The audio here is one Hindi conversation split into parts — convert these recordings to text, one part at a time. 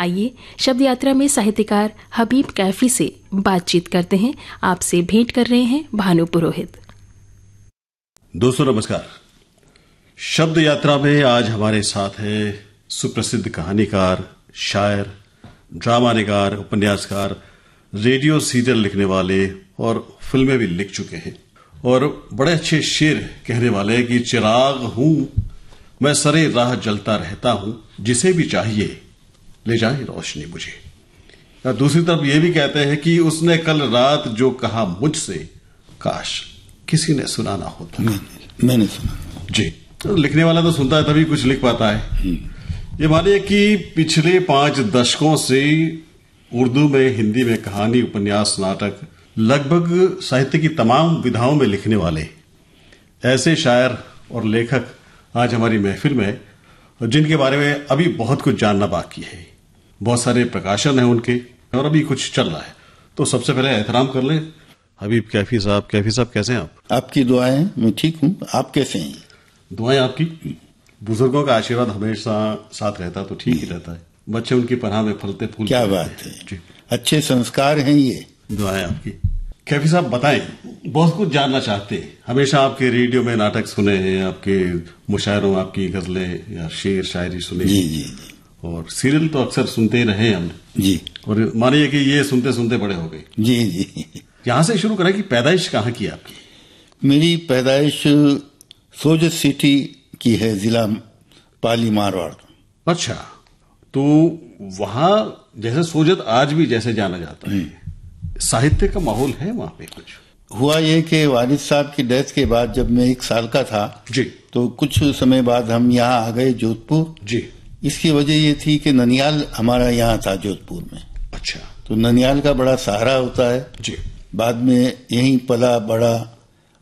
आइए शब्द यात्रा में साहित्यकार हबीब कैफी से बातचीत करते हैं। आपसे भेंट कर रहे हैं भानु पुरोहित। दोस्तों नमस्कार। शब्द यात्रा में आज हमारे साथ हैं सुप्रसिद्ध कहानीकार, शायर, ड्रामा निगार, उपन्यासकार, रेडियो सीरियल लिखने वाले और फिल्में भी लिख चुके हैं और बड़े अच्छे शेर कहने वाले कि चिराग हूं मैं, सरे राह जलता रहता हूं, जिसे भी चाहिए ले जाए रोशनी मुझे। दूसरी तरफ ये भी कहते हैं कि उसने कल रात जो कहा मुझसे, काश किसी ने सुना ना होता। मैंने सुना जी। तो लिखने वाला तो सुनता है तभी कुछ लिख पाता है। ये मानिए कि पिछले 5 दशकों से उर्दू में, हिंदी में कहानी, उपन्यास, नाटक, लगभग साहित्य की तमाम विधाओं में लिखने वाले ऐसे शायर और लेखक आज हमारी महफिल में, जिनके बारे में अभी बहुत कुछ जानना बाकी है। बहुत सारे प्रकाशन हैं उनके और अभी कुछ चल रहा है। तो सबसे पहले एहतराम कर लें हबीब कैफी साहब। कैफी साहब कैसे हैं आप? आपकी दुआएं, मैं ठीक हूँ। आप कैसे हैं? दुआएं आपकी। बुजुर्गों का आशीर्वाद हमेशा साथ रहता तो ठीक ही रहता है। बच्चे उनकी पनाह में फलते फूलते। क्या बात है, अच्छे संस्कार हैं ये। दुआएं आपकी। कैफी साहब बताएं, बहुत कुछ जानना चाहते हैं। हमेशा आपके रेडियो में नाटक सुने हैं, आपके मुशायरों, आपकी गजलें या शेर शायरी सुने। जी जी। और सीरियल तो अक्सर सुनते ही रहे हमने जी। और मानिए कि ये सुनते सुनते बड़े हो गए। जी जी। यहां से शुरू करें कि पैदाइश कहाँ की आपकी? मेरी पैदाइश सोजत सिटी की है, जिला पाली मारवाड़। अच्छा, तो वहां जैसे सोजत आज भी जैसे जाना जाता है, साहित्य का माहौल है वहां पे? कुछ हुआ ये कि वालिद साहब की डेथ के बाद जब मैं 1 साल का था जी, तो कुछ समय बाद हम यहाँ आ गए जोधपुर जी। इसकी वजह ये थी कि ननियाल हमारा यहाँ था जोधपुर में। अच्छा। तो ननियाल का बड़ा सहारा होता है जी। बाद में यहीं पला बड़ा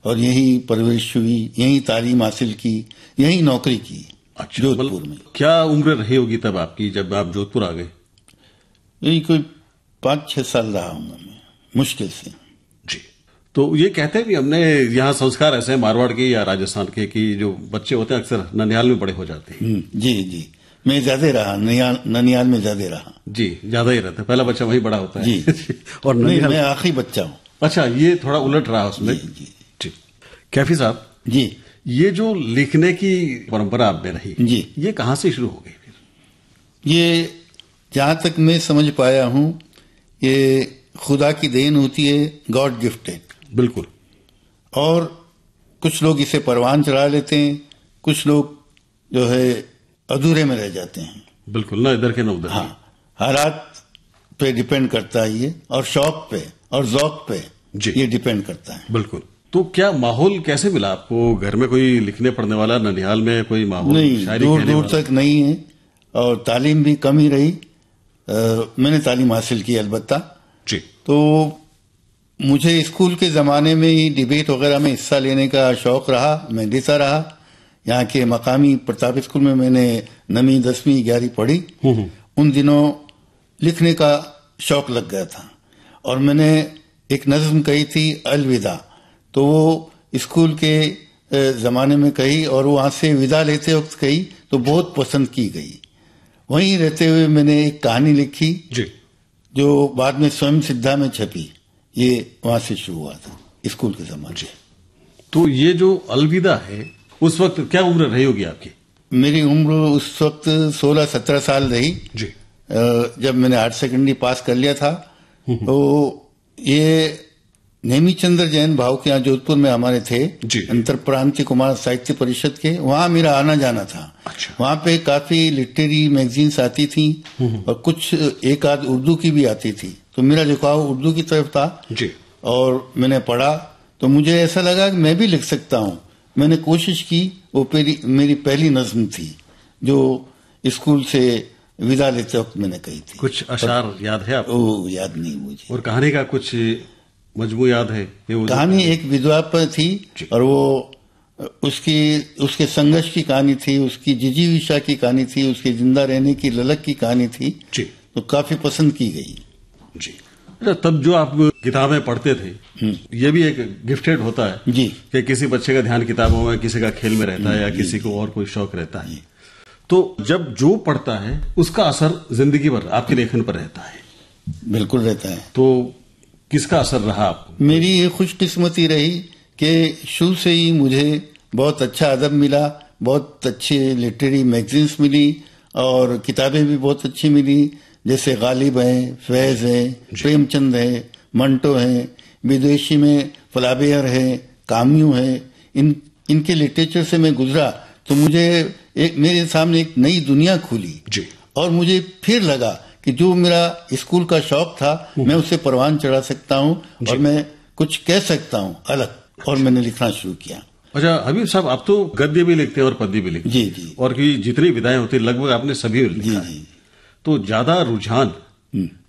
और यहीं परवरिश हुई, यहीं तालीम हासिल की, यहीं नौकरी की। अच्छा, जोधपुर में। क्या उम्र रही होगी तब आपकी जब आप जोधपुर आ गए? यही कोई 5-6 साल रहा हूँ मैं, मुश्किल से। जी। तो ये कहते हैं कि हमने यहाँ संस्कार ऐसे हैं मारवाड़ के या राजस्थान के कि जो बच्चे होते हैं अक्सर ननियाल में बड़े हो जाते हैं। जी जी। मैं ज्यादा रहा, ननियाल में ज्यादा रहा। जी, ज्यादा ही रहता है। पहला बच्चा वही बड़ा होता है। जी। और मैं आखिरी बच्चा हूँ। अच्छा, ये थोड़ा उलट रहा उसमें। जी जी। ठीक। कैफी साहब जी, ये जो लिखने की परंपरा आप में रही जी, ये कहाँ से शुरू हो गई फिर? ये जहां तक मैं समझ पाया हूँ ये खुदा की देन होती है, गॉड गिफ्टेड। बिल्कुल। और कुछ लोग इसे परवान चढ़ा लेते हैं, कुछ लोग जो है अधूरे में रह जाते हैं। बिल्कुल, ना इधर के ना उधर। हाँ, हालात पे डिपेंड करता है ये, और शौक पे और ज़ौक पे जी, ये डिपेंड करता है। बिल्कुल। तो क्या माहौल कैसे मिला आपको? घर में कोई लिखने पढ़ने वाला, ननिहाल में कोई माहौल? नहीं, दूर दूर तक नहीं है और तालीम भी कम ही रही। मैंने तालीम हासिल की अलबत्ता। जी। तो मुझे स्कूल के ज़माने में ही डिबेट वगैरह में हिस्सा लेने का शौक रहा, मैं देता रहा। यहाँ के मकामी प्रताप स्कूल में मैंने 9वीं 10वीं 11वीं पढ़ी। उन दिनों लिखने का शौक लग गया था और मैंने एक नज़्म कही थी, अलविदा। तो वो स्कूल के ज़माने में कही और वहाँ से विदा लेते वक्त कही तो बहुत पसंद की गई। वहीं रहते हुए मैंने एक कहानी लिखी जी, जो बाद में स्वयं सिद्धा में छपी। ये वहां से शुरू हुआ था स्कूल के ज़माने से। तो ये जो अलविदा है, उस वक्त क्या उम्र रही होगी आपकी? मेरी उम्र उस वक्त 16-17 साल रही जी। जब मैंने हायर सेकेंडरी पास कर लिया था। तो ये नेमीचंद्र जैन भाव के यहाँ जोधपुर में हमारे थे, अंतर प्रांतीय कुमार साहित्य परिषद के, वहां मेरा आना जाना था। अच्छा। वहां पे काफी लिटरेरी मैगजीन्स आती थी और कुछ एक आध उर्दू की भी आती थी। तो मेरा झुकाव उर्दू की तरफ था जी। और मैंने पढ़ा तो मुझे ऐसा लगा कि मैं भी लिख सकता हूँ। मैंने कोशिश की। वो मेरी पहली नज्म थी जो स्कूल से विदा लेते वक्त मैंने कही थी। कुछ अशार याद है आपको? ओ, याद नहीं मुझे। और कहानी का कुछ मजमू याद है? कहानी एक विधवा पर थी और वो उसके संघर्ष की कहानी थी, उसकी जिजीविषा की कहानी थी, उसके जिंदा रहने की ललक की कहानी थी जी। तो काफी पसंद की गई जी। तब जो आप किताबें पढ़ते थे, ये भी एक गिफ्टेड होता है जी कि किसी बच्चे का ध्यान किताबों में, किसी का खेल में रहता है या किसी को और कोई शौक रहता है। तो जब जो पढ़ता है उसका असर जिंदगी भर आपके लेखन पर रहता है। बिल्कुल रहता है। तो किसका असर रहा आपको? मेरी ये खुशकिस्मती रही कि शुरू से ही मुझे बहुत अच्छा अदब मिला, बहुत अच्छे लिटरेरी मैगजीन्स मिली और किताबें भी बहुत अच्छी मिली, जैसे गालिब हैं, फैज हैं, प्रेमचंद हैं, मंटो हैं, विदेशी में फ्लाबेयर है, काम्यू है। इनके लिटरेचर से मैं गुजरा तो मुझे मेरे सामने एक नई दुनिया खुली जी। और मुझे फिर लगा कि जो मेरा स्कूल का शौक था मैं उसे परवान चढ़ा सकता हूँ और मैं कुछ कह सकता हूँ अलग, और मैंने लिखना शुरू किया। अच्छा हबीब साहब, आप तो गद्य भी लिखते हैं और पद्य भी लिखते हैं। जी जी। और की जितनी विधाएं होती है लगभग आपने सभी लिखा है। तो ज्यादा रुझान,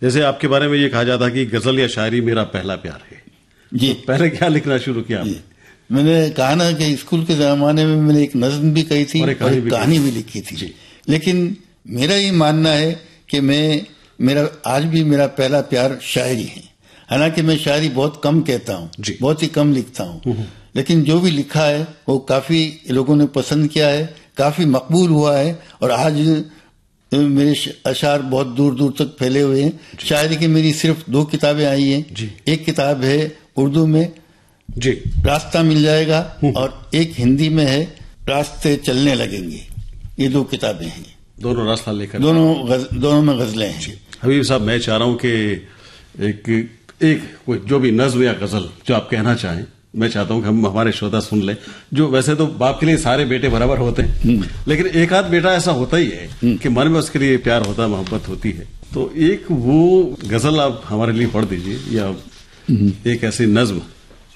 जैसे आपके बारे में ये कहा जाता है कि गजल या शायरी मेरा पहला प्यार है जी। तो पहले क्या लिखना शुरू किया आपने? मैंने कहा ना कि स्कूल के जमाने में मैंने एक नज्म भी कही थी और एक कहानी भी लिखी थी। लेकिन मेरा ये मानना है कि मेरा आज भी मेरा पहला प्यार शायरी है। हालांकि मैं शायरी बहुत कम कहता हूँ, बहुत ही कम लिखता हूँ, लेकिन जो भी लिखा है वो काफी लोगों ने पसंद किया है, काफी मकबूल हुआ है और आज मेरे अशार बहुत दूर दूर तक फैले हुए हैं। शायरी की मेरी सिर्फ 2 किताबें आई हैं। एक किताब है उर्दू में जी, रास्ता मिल जाएगा, और एक हिंदी में है रास्ते चलने लगेंगे। ये 2 किताबें हैं, दोनों रास्ता लेकर, दोनों में गजलें हैं। हबीब साहब, मैं चाह रहा हूं कि एक जो भी नज्म या गजल जो आप कहना चाहें, मैं चाहता हूं कि हम हमारे श्रोता सुन लें। जो वैसे तो बाप के लिए सारे बेटे बराबर होते हैं, लेकिन एक आध बेटा ऐसा होता ही है कि मन में उसके लिए प्यार होता है, मोहब्बत होती है। तो एक वो गजल आप हमारे लिए पढ़ दीजिए, या एक ऐसी नज्म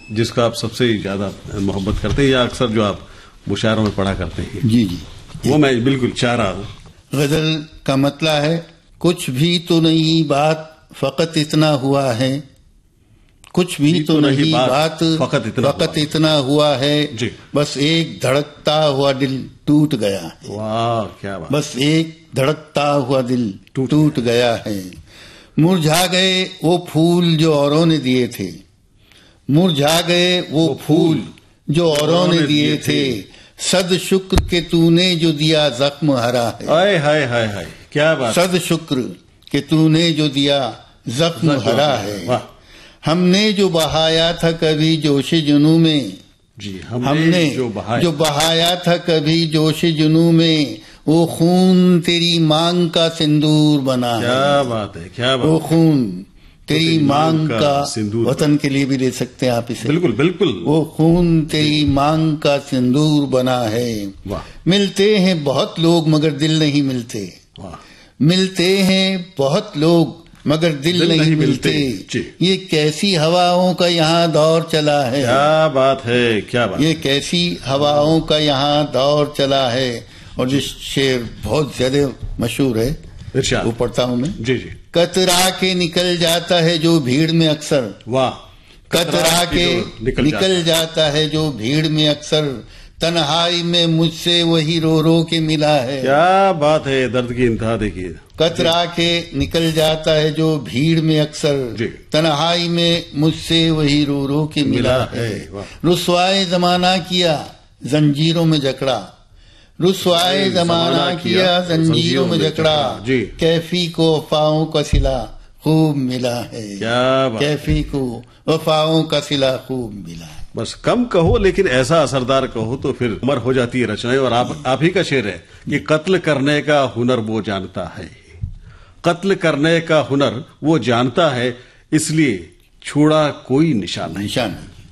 जिसका आप सबसे ज्यादा मोहब्बत करते हैं, या अक्सर जो आप मुशायरों में पढ़ा करते हैं। जी जी, वो मैं बिल्कुल चाह रहा हूँ। गजल का मतलब है, कुछ भी तो नहीं बात फकत इतना हुआ है, कुछ भी तो नहीं बात फकत इतना हुआ है, बस एक धड़कता हुआ दिल टूट गया है। वाह क्या बात। बस एक धड़कता हुआ दिल टूट गया है। मुरझा गए वो फूल जो औरों ने दिए थे, मुरझा गए वो फूल जो औरों ने दिए थे, सद शुक्र के तूने जो दिया जख्म हरा है। हाय हाय हाय हाय, क्या बात। सद शुक्र के तूने जो दिया जख्म हरा है। हमने जो बहाया था कभी जोश जुनू में, जी हमने जो बहाया था कभी जोश जुनू में, वो खून तेरी मांग का सिंदूर बना है। क्या बात है, क्या बात। वो खून तेरी मांग का वतन के लिए भी ले सकते हैं आप इसे। बिल्कुल बिल्कुल। वो खून तेरी मांग का सिंदूर बना है। मिलते हैं बहुत लोग मगर दिल नहीं मिलते, मिलते हैं बहुत लोग मगर दिल नहीं मिलते। ये कैसी हवाओं का यहाँ दौर चला है। क्या बात है, क्या बात। ये कैसी हवाओं का यहाँ दौर चला है। और जिस शेर बहुत ज्यादा मशहूर है वो पढ़ता हूँ मैं। जी जी। कतरा के निकल जाता है जो भीड़ में अक्सर, वाह। कतरा के निकल जाता है जो भीड़ में अक्सर, तन्हाई में मुझसे वही रो रो के मिला है। क्या बात है, दर्द की इंतहा देखिए। कतरा के निकल जाता है जो भीड़ में अक्सर, तन्हाई में मुझसे वही रो रो के मिला है। रुसवाए जमाना किया जंजीरों में जकड़ा, रुसवाए जमाना किया जंजीरों में जकड़ा, कैफी को वफाओं का सिला खूब मिला है। क्या बात। कैफी को वफाओं का सिला खूब मिला है। बस कम कहो लेकिन ऐसा असरदार कहो तो फिर उमर हो जाती है रचनाएं। और आप ही का शेर है कि कत्ल करने का हुनर वो जानता है, कत्ल करने का हुनर वो जानता है, इसलिए छोड़ा कोई निशान नहीं।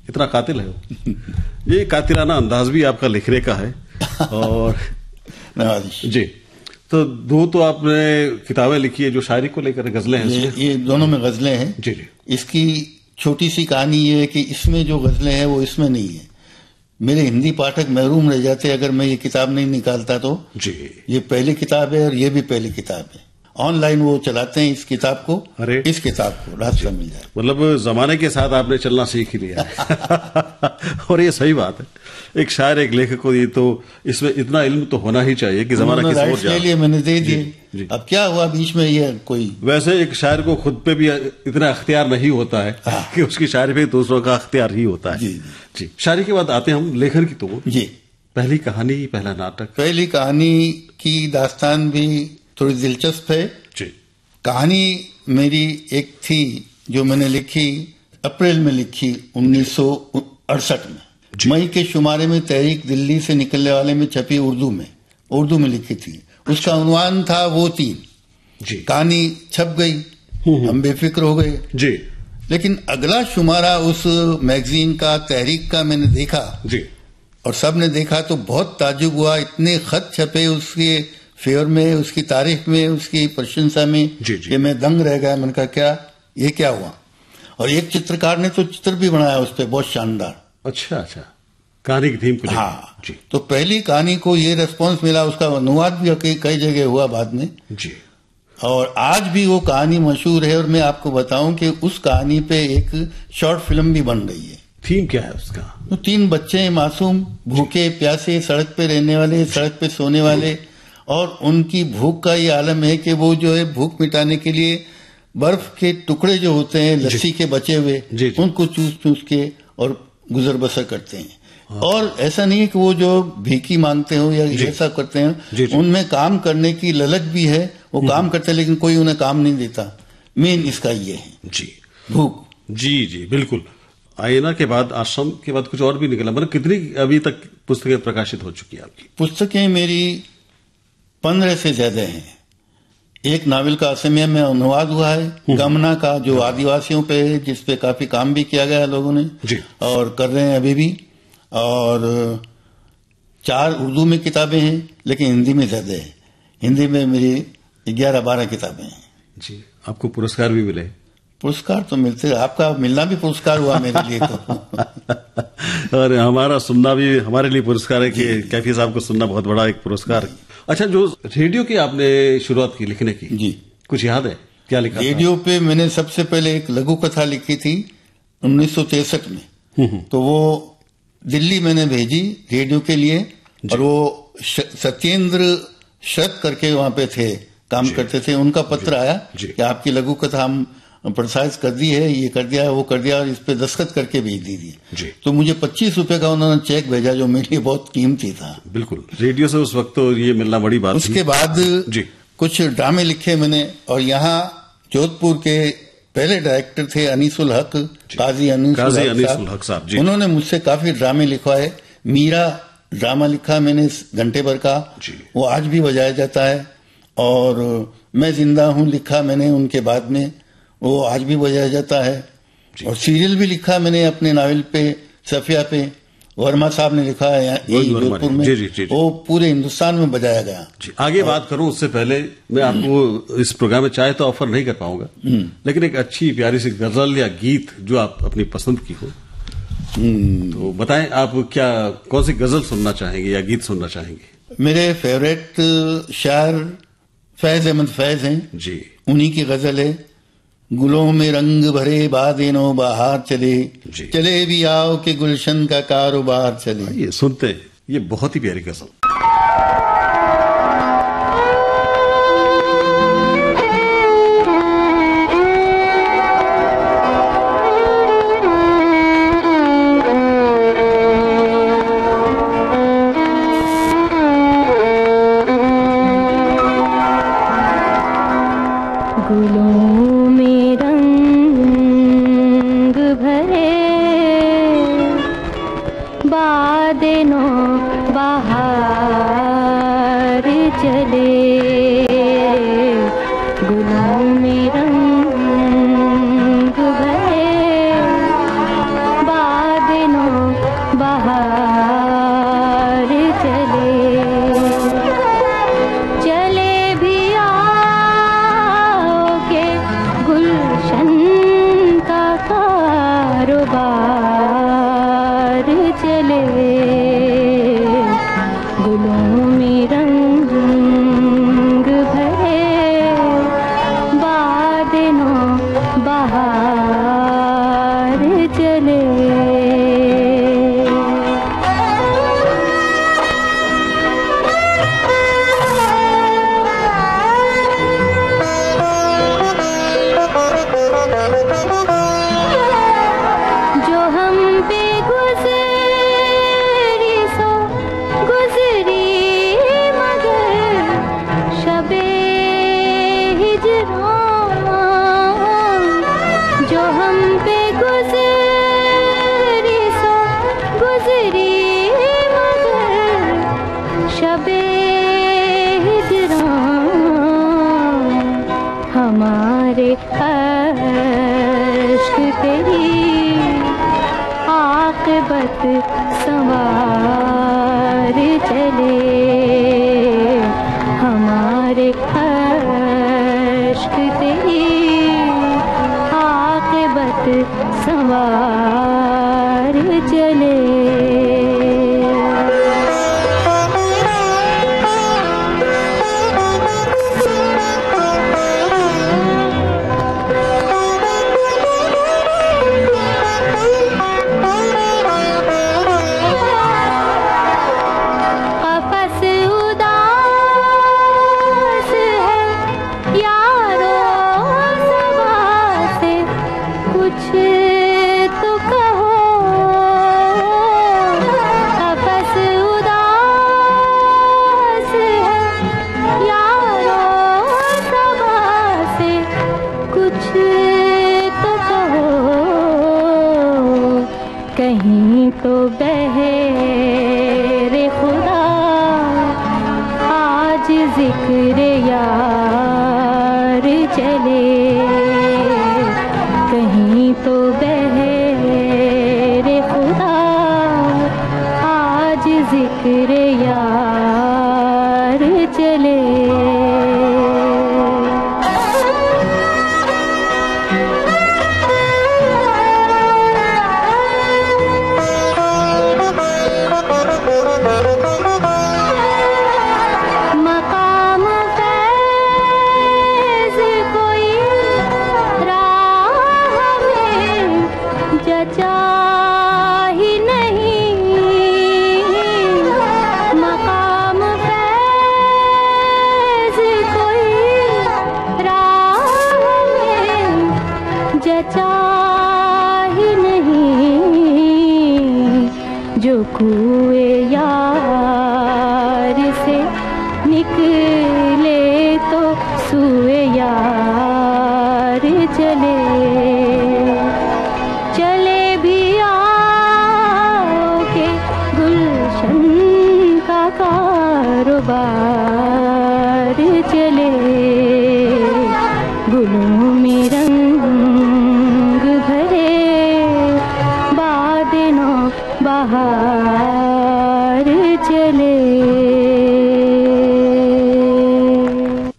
इतना कातिल है। ये कातिलाना अंदाज भी आपका लिखने का है। और जी, तो 2 तो आपने किताबें लिखी है जो शायरी को लेकर, गजलें हैं। ये दोनों में गजलें हैं। जी जी। इसकी छोटी सी कहानी ये है कि इसमें जो गजलें हैं वो इसमें नहीं है। मेरे हिंदी पाठक महरूम रह जाते अगर मैं ये किताब नहीं निकालता तो। जी। ये पहली किताब है और ये भी पहली किताब है। ऑनलाइन वो चलाते हैं इस किताब को। अरे इस किताब को रास्ता मिल जाए। मतलब जमाने के साथ आपने चलना सीख ही लिया है। और ये सही बात है। एक शायर, एक लेखक को ये तो इसमें इतना इल्म तो होना ही चाहिए कि जमाना किस ओर जा रहा है। मैंने दे दिए। अब क्या हुआ बीच में ये कोई। वैसे एक शायर को खुद पे भी इतना अख्तियार नहीं होता है कि उसकी शायरी पे दूसरों का अख्तियार ही होता है। जी। शायरी के बाद आते हैं हम लेखन की। तो जी, पहली कहानी, पहला नाटक? पहली कहानी की दास्तान भी थोड़ी दिलचस्प है जी। कहानी मेरी एक थी जो मैंने लिखी, अप्रैल में लिखी 1968 में, मई के शुमारे में तहरीक दिल्ली से निकलने वाले में छपी, उर्दू में लिखी थी। उसका उन्वान था वो तीन। जी। कहानी छप गई, हम बेफिक्र हो गए जी। लेकिन अगला शुमारा उस मैगजीन का, तहरीक का मैंने देखा जी। और सब ने देखा तो बहुत ताज्जुब हुआ। इतने खत छपे उसके फेवर में, उसकी तारीफ में, उसकी प्रशंसा में कि मैं दंग रह गया। मैंने कहा क्या, ये क्या हुआ? और एक चित्रकार ने तो चित्र भी बनाया उस पर, बहुत शानदार। अच्छा अच्छा, कहानी की थीम को। हाँ जी। तो पहली कहानी को ये रेस्पॉन्स मिला, उसका अनुवाद भी कई जगह हुआ बाद में जी। और आज भी वो कहानी मशहूर है। और मैं आपको बताऊं कि उस कहानी पे एक शॉर्ट फिल्म भी बन रही है। थीम क्या है उसका? तो तीन बच्चे मासूम, भूखे प्यासे, सड़क पे रहने वाले, सड़क पे सोने वाले, और उनकी भूख का ये आलम है कि वो जो है भूख मिटाने के लिए बर्फ के टुकड़े जो होते हैं लस्सी के बचे हुए, उनको चूस चूस के और गुजर बसर करते हैं। और ऐसा नहीं है कि वो जो भीखी मांगते हो या ऐसा करते हैं, उनमें काम करने की ललक भी है, वो काम करते हैं लेकिन कोई उन्हें काम नहीं देता। मेन इसका ये है जी, भूख। जी जी बिल्कुल। आईना के बाद, आश्रम के बाद कुछ और भी निकला। मतलब कितनी अभी तक पुस्तकें प्रकाशित हो चुकी है आपकी? पुस्तकें मेरी 15 से ज्यादा हैं। एक नावल का असमिया में अनुवाद हुआ है, गमना का, जो आदिवासियों पे है, जिसपे काफी काम भी किया गया है लोगों ने जी। और कर रहे हैं अभी भी। और 4 उर्दू में किताबें हैं लेकिन हिंदी में ज्यादा है। हिंदी में मेरी 11-12 किताबें हैं। जी। आपको पुरस्कार भी मिले? पुरस्कार तो मिलते, आपका मिलना भी पुरस्कार हुआ मेरे लिए तो। और हमारा सुनना भी हमारे लिए पुरस्कार है कि कैफी साहब को सुनना बहुत बड़ा एक पुरस्कार है। अच्छा, जो रेडियो की आपने शुरुआत की लिखने की, जी, कुछ याद है क्या लिखा? रेडियो पे मैंने सबसे पहले एक लघु कथा लिखी थी 1963 में। तो वो दिल्ली मैंने भेजी रेडियो के लिए, और वो सत्येंद्र शरत करके वहां पे थे, काम करते थे। उनका पत्र आया कि आपकी लघु कथा हम प्रसारित कर दी है, ये कर दिया, वो कर दिया, और इस पे दस्तखत करके भेज दी। तो मुझे 25 रुपए का उन्होंने चेक भेजा, जो मेरे लिए बहुत कीमती था। बिल्कुल, रेडियो से उस वक्त तो ये मिलना बड़ी बात। उसके बाद कुछ ड्रामे लिखे मैंने, और यहाँ जोधपुर के पहले डायरेक्टर थे अनीसुल हक, काजी अनीसुल हक साहब। उन्होंने मुझसे काफी ड्रामे लिखवाए। मीरा ड्रामा लिखा मैंने घंटे भर का, वो आज भी बजाया जाता है। और मैं जिंदा हूं लिखा मैंने उनके बाद में, वो आज भी बजाया जाता है। और सीरियल भी लिखा मैंने अपने नावल पे, सफिया पे, वर्मा साहब ने लिखा है जोधपुर में। वो पूरे हिंदुस्तान में बजाया गया। आगे बात करूं उससे पहले मैं आपको इस प्रोग्राम में चाहे तो ऑफर नहीं कर पाऊंगा, लेकिन एक अच्छी प्यारी सी गजल या गीत जो आप अपनी पसंद की हो, तो बताएं आप क्या, कौन सी गजल सुनना चाहेंगे या गीत सुनना चाहेंगे? मेरे फेवरेट शायर फैज अहमद फैज हैं जी। उन्हीं की गजल है, गुलों में रंग भरे बादेनो बाहर चले, चले भी आओ के गुलशन का कारोबार चले। ये सुनते हैं, ये बहुत ही प्यारी गजल। हमारे अश्क तेरी आक़िबत संवार चले, हमारे अश्क तेरी आक़िबत संवार चले। कहीं तो बहरे खुदा आज जिक्र यार चले, कहीं तो बहरे खुदा आज जिक्र यार चले। जो कुए यार से निकले तो सुए यार चले, चले भी आओगे गुलशन का कारोबार चले, गुलों में रंग भरे बादलों बाहर चले।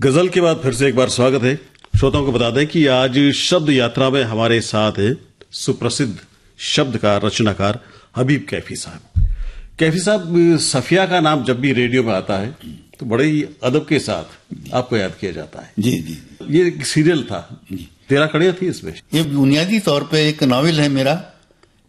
गजल के बाद फिर से एक बार स्वागत है। श्रोताओं को बता दें कि आज शब्द यात्रा में हमारे साथ है सुप्रसिद्ध शब्दकार रचनाकार हबीब कैफी साहब। कैफी साहब, सफिया का नाम जब भी रेडियो में आता है तो बड़े ही अदब के साथ आपको याद किया जाता है। जी जी, ये एक सीरियल था, 13 कड़ियां थी इसमें। ये बुनियादी तौर पे एक नॉवेल है मेरा,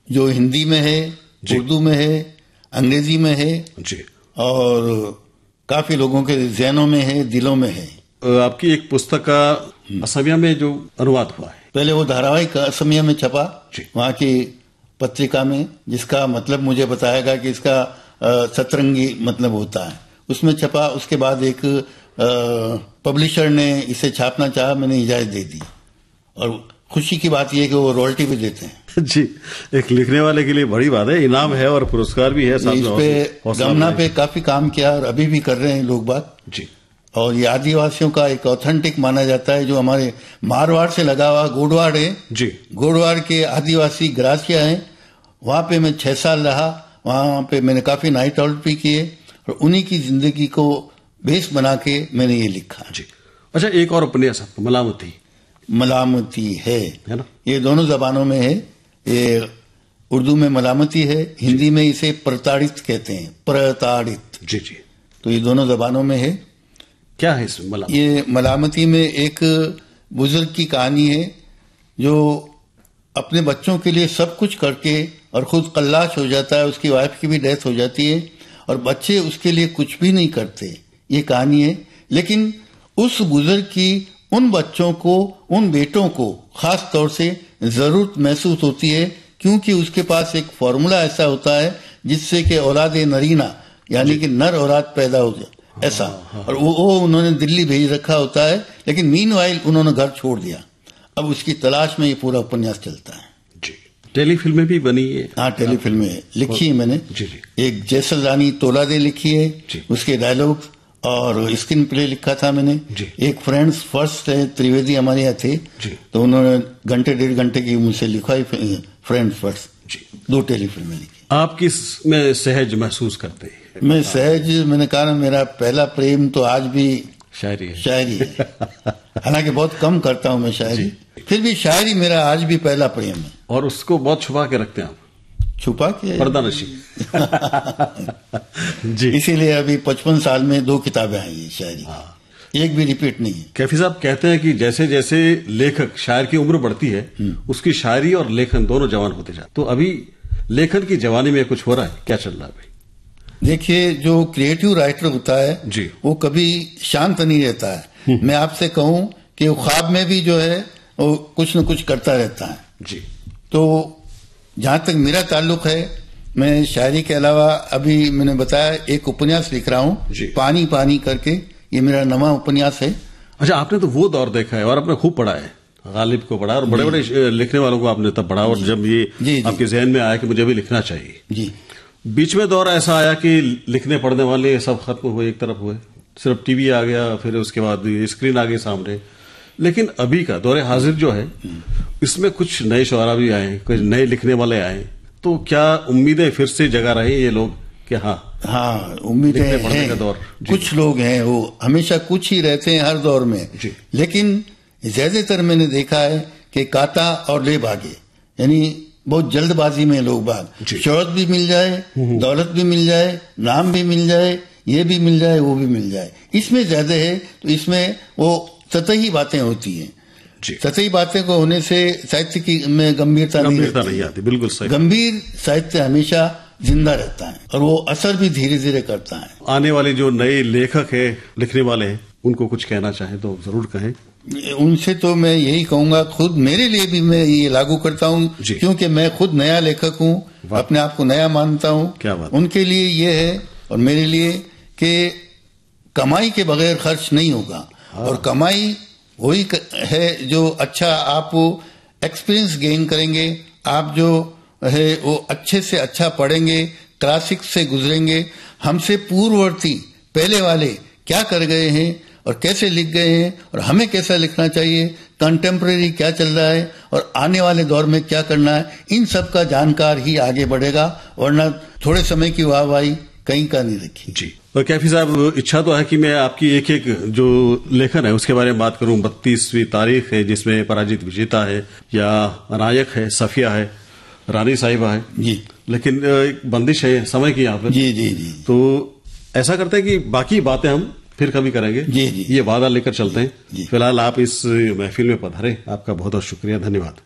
जो हिंदी में है, उर्दू में है, अंग्रेजी में है जी, और काफी लोगों के ज़हनों में है, दिलों में है। आपकी एक पुस्तक का असमिया में जो अनुवाद हुआ है, पहले वो धारावाहिक असमिया में छपा वहाँ की पत्रिका में, जिसका मतलब मुझे बताया गया कि इसका सतरंगी मतलब होता है, उसमें छपा। उसके बाद एक पब्लिशर ने इसे छापना चाहा, मैंने इजाजत दे दी, और खुशी की बात यह है कि वो रॉयल्टी भी देते हैं। जी, एक लिखने वाले के लिए बड़ी बात है, इनाम है और पुरस्कार भी है। इस पे गमना पे काफी काम किया और अभी भी कर रहे हैं लोग बात जी। और ये आदिवासियों का एक ऑथेंटिक माना जाता है, जो हमारे मारवाड़ से लगा हुआ गोडवाड़ है जी। गोडवाड़ के आदिवासी ग्रासिया है, वहां पे मैं 6 साल रहा। वहां पे मैंने काफी नाइट आउट भी किए और उन्हीं की जिंदगी को बेस बना के मैंने ये लिखा जी। अच्छा, एक और उपन्यास मलामती है ना? ये दोनों जबानों में है। ये उर्दू में मलामती है, हिंदी में इसे प्रताड़ित कहते हैं, प्रताड़ित जी जी। तो ये दोनों जबानों में है। क्या है इसमें मलामती? ये मलामती में एक बुजुर्ग की कहानी है जो अपने बच्चों के लिए सब कुछ करके और खुद कल्लाश हो जाता है, उसकी वाइफ की भी डेथ हो जाती है और बच्चे उसके लिए कुछ भी नहीं करते। ये कहानी है, लेकिन उस बुजुर्ग की उन बच्चों को, उन बेटों को खास तौर से जरूरत महसूस होती है, क्योंकि उसके पास एक फॉर्मूला ऐसा होता है जिससे कि औलाद नरीना यानी कि नर औलाद पैदा हो जाए, ऐसा। और वो उन्होंने दिल्ली भेज रखा होता है, लेकिन मीनवाइल उन्होंने घर छोड़ दिया। अब उसकी तलाश में ये पूरा उपन्यास चलता है जी। टेलीफिल्में भी बनी है? हाँ, टेलीफिल्में लिखी है मैंने जी जी। एक जैसल रानी तोला दे लिखी है, उसके डायलॉग और स्क्रीन प्ले लिखा था मैंने। जी। एक फ्रेंड्स फर्स्ट है त्रिवेदी हमारे यहाँ थे, जी। तो उन्होंने घंटे 1.5 घंटे की मुझसे लिखवाई फ्रेंड्स फर्स्ट। जी। 2 टेलीफिल्में लिखी। आप किस में सहज महसूस करते हैं? मैं सहज, मैंने कहा ना, मेरा पहला प्रेम तो आज भी शायरी है। शायरी है। हालांकि बहुत कम करता हूं मैं शायरी, फिर भी शायरी मेरा आज भी पहला प्रेम है। और उसको बहुत छुपा के रखते हैं आप? छुपा के, पर्दानशी। जी। इसीलिए अभी 55 साल में 2 किताबें आई हैं शायरी। एक भी रिपीट नहीं है। कैफी साहब कहते हैं कि जैसे जैसे लेखक शायर की उम्र बढ़ती है उसकी शायरी और लेखन दोनों जवान होते जाते। तो अभी लेखन की जवानी में कुछ हो रहा है, क्या चल रहा है भाई? देखिए, जो क्रिएटिव राइटर होता है जी। वो कभी शांत नहीं रहता है। मैं आपसे कहूं कि वो ख्वाब में भी जो है वो कुछ न कुछ करता रहता है। जी। तो जहां तक मेरा ताल्लुक है, मैं शायरी के अलावा अभी मैंने बताया एक उपन्यास लिख रहा जी। हूं, पानी पानी करके। ये मेरा नवा उपन्यास है। अच्छा, आपने तो वो दौर देखा है और आपने खूब पढ़ा है, गालिब को पढ़ा और बड़े बड़े लिखने वालों को आपने तब पढ़ा, और जब ये आपके जहन में आया कि मुझे भी लिखना चाहिए, जी, बीच में दौर ऐसा आया कि लिखने पढ़ने वाले सब खत्म हुए, एक तरफ हुए, सिर्फ टीवी आ गया, फिर उसके बाद स्क्रीन आ गई सामने। लेकिन अभी का दौरे हाजिर जो है, इसमें कुछ नए शुआरा भी आए, कुछ नए लिखने वाले आए। तो क्या उम्मीदें फिर से जगा रहे ये लोग कि हाँ उम्मीदें हैं। कुछ लोग हैं, वो हमेशा कुछ ही रहते हैं हर दौर में। लेकिन ज्यादातर मैंने देखा है कि काता और ले भागे, यानी बहुत जल्दबाजी में लोग बाग, शोहरत भी मिल जाए, दौलत भी मिल जाए, नाम भी मिल जाए, ये भी मिल जाए, वो भी मिल जाए, इसमें ज्यादा है। तो इसमें वो सतही बातें होती हैं। सतही बातें को होने से साहित्य की में गंभीरता नहीं आती। बिल्कुल सही। गंभीर साहित्य हमेशा जिंदा रहता है और वो असर भी धीरे धीरे करता है। आने वाले जो नए लेखक है, लिखने वाले हैं, उनको कुछ कहना चाहें तो जरूर कहें। उनसे तो मैं यही कहूंगा, खुद मेरे लिए भी मैं ये लागू करता हूं, क्योंकि मैं खुद नया लेखक हूं, अपने आप को नया मानता हूं। क्या बात। उनके लिए ये है और मेरे लिए कि कमाई के बगैर खर्च नहीं होगा। और कमाई वही है जो अच्छा आप एक्सपीरियंस गेन करेंगे, आप जो है वो अच्छे से अच्छा पढ़ेंगे, क्लासिक्स से गुजरेंगे, हमसे पूर्ववर्ती पहले वाले क्या कर गए हैं और कैसे लिख गए हैं और हमें कैसा लिखना चाहिए, कंटेम्प्रेरी क्या चल रहा है और आने वाले दौर में क्या करना है, इन सब का जानकार ही आगे बढ़ेगा, वरना थोड़े समय की वाहवाही कहीं का नहीं रखी। जी। और कैफी साहब, इच्छा तो है कि मैं आपकी एक एक जो लेखन है उसके बारे में बात करूं। 32वीं तारीख है जिसमें पराजित विजेता है या अनायक है, सफिया है, रानी साहिबा है जी। लेकिन एक बंदिश है समय की यहाँ पे। जी जी जी। तो ऐसा करते हैं कि बाकी बातें हम फिर कभी करेंगे। जी जी। ये वादा लेकर चलते हैं। फिलहाल आप इस महफिल में पधारे, आपका बहुत बहुत शुक्रिया, धन्यवाद।